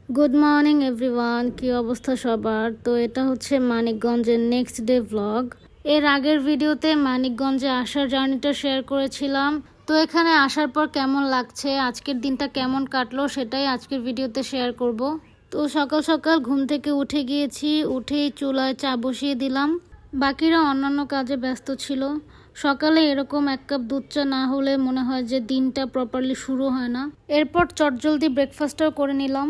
Good morning everyone, কি অবস্থা সবার? তো এটা হচ্ছে মানিকগঞ্জের নেক্সট ডে ভ্লগ। এর আগের ভিডিওতে মানিকগঞ্জে আসার জার্নিটা শেয়ার করেছিলাম। তো এখানে আসার পর কেমন লাগছে, আজকের দিনটা কেমন কাটলো, সেটাই আজকের ভিডিওতে শেয়ার করব। তো সকাল সকাল ঘুম থেকে উঠে গিয়েছি, উঠেই চুলায় চা বসিয়ে দিলাম। বাকিরা অন্যান্য কাজে ব্যস্ত ছিল। সকালে এরকম এক কাপ দুধ চা না হলে মনে হয় যে দিনটা প্রপারলি শুরু হয় না। এরপর চটজলদি ব্রেকফাস্টটাও করে নিলাম।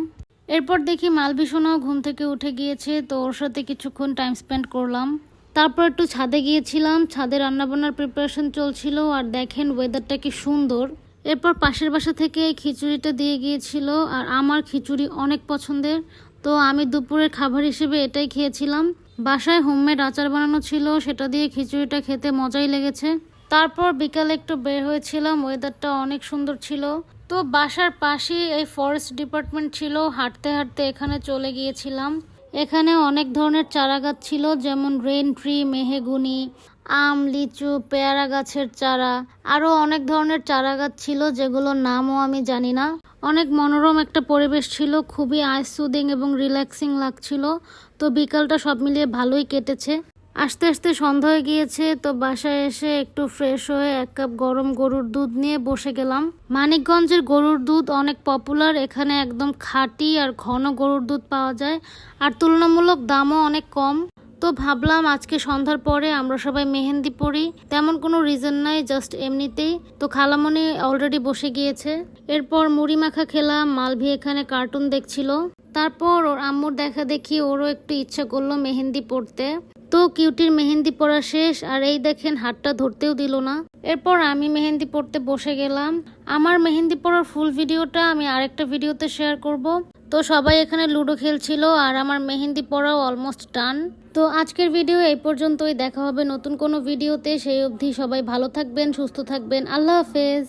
এরপর দেখি মালবিশনও ঘুম থেকে উঠে গিয়েছে, তো ওর সাথে কিছুক্ষণ টাইম স্পেন্ড করলাম। তারপর একটু ছাদে গিয়েছিলাম, ছাদে রান্নাবান্নার প্রিপারেশন চলছিল। আর দেখেন ওয়েদারটা কি সুন্দর। এরপর পাশের বাসা থেকে এই খিচুড়িটা দিয়ে গিয়েছিল, আর আমার খিচুড়ি অনেক পছন্দের। তো আমি দুপুরের খাবার হিসেবে এটাই খেয়েছিলাম। বাসায় হোমমেড আচার বানানো ছিল, সেটা দিয়ে খিচুড়িটা খেতে মজাই লেগেছে। তারপর বিকালে একটু বের হয়েছিলাম, ওয়েদারটা অনেক সুন্দর ছিল। তো বাসার পাশেই এই ফরেস্ট ডিপার্টমেন্ট ছিল, হাঁটতে হাঁটতে এখানে চলে গিয়েছিলাম। এখানে অনেক ধরনের চারা গাছ ছিল, যেমন রেন ট্রি, মেহগুনি, আম, লিচু, পেয়ারা গাছের চারা, আরও অনেক ধরনের চারা গাছ ছিল যেগুলোর নামও আমি জানি না। অনেক মনোরম একটা পরিবেশ ছিল, খুবই আই সুদিং এবং রিল্যাক্সিং লাগছিল। তো বিকালটা সব মিলিয়ে ভালোই কেটেছে। আস্তে আস্তে সন্ধ্যা হয়ে গিয়েছে, তো বাসায় এসে একটু ফ্রেশ হয়ে এক কাপ গরম গরুর দুধ নিয়ে বসে গেলাম। মানিকগঞ্জের গরুর দুধ অনেক পপুলার, এখানে একদম খাঁটি আর ঘন গরুর দুধ পাওয়া যায়, আর তুলনামূলক দামও অনেক কম। তো ভাবলাম আজকে সন্ধ্যার পরে আমরা সবাই মেহেন্দি পরি, তেমন কোনো রিজন নাই, জাস্ট এমনিতেই। তো খালামণি অলরেডি বসে গিয়েছে। এরপর মুড়ি মাখা খেলাম, মালভি এখানে কার্টুন দেখছিল। তারপর ওর আম্মুর দেখা দেখি ওরও একটু ইচ্ছা করলো মেহেন্দি পড়তে। তো কিউটির মেহেন্দি পড়া শেষ, আর এই দেখেন হাতটা ধরতেও দিল না। এরপর আমি মেহেন্দি পড়তে বসে গেলাম। আমার মেহেন্দি পড়ার ফুল ভিডিওটা আমি আরেকটা ভিডিওতে শেয়ার করব। তো সবাই এখানে লুডো খেলছিল, আর আমার মেহেন্দি পড়াও অলমোস্ট ডান। তো আজকের ভিডিও এই পর্যন্তই, দেখা হবে নতুন কোনো ভিডিওতে। সেই অবধি সবাই ভালো থাকবেন, সুস্থ থাকবেন। আল্লাহ হাফেজ।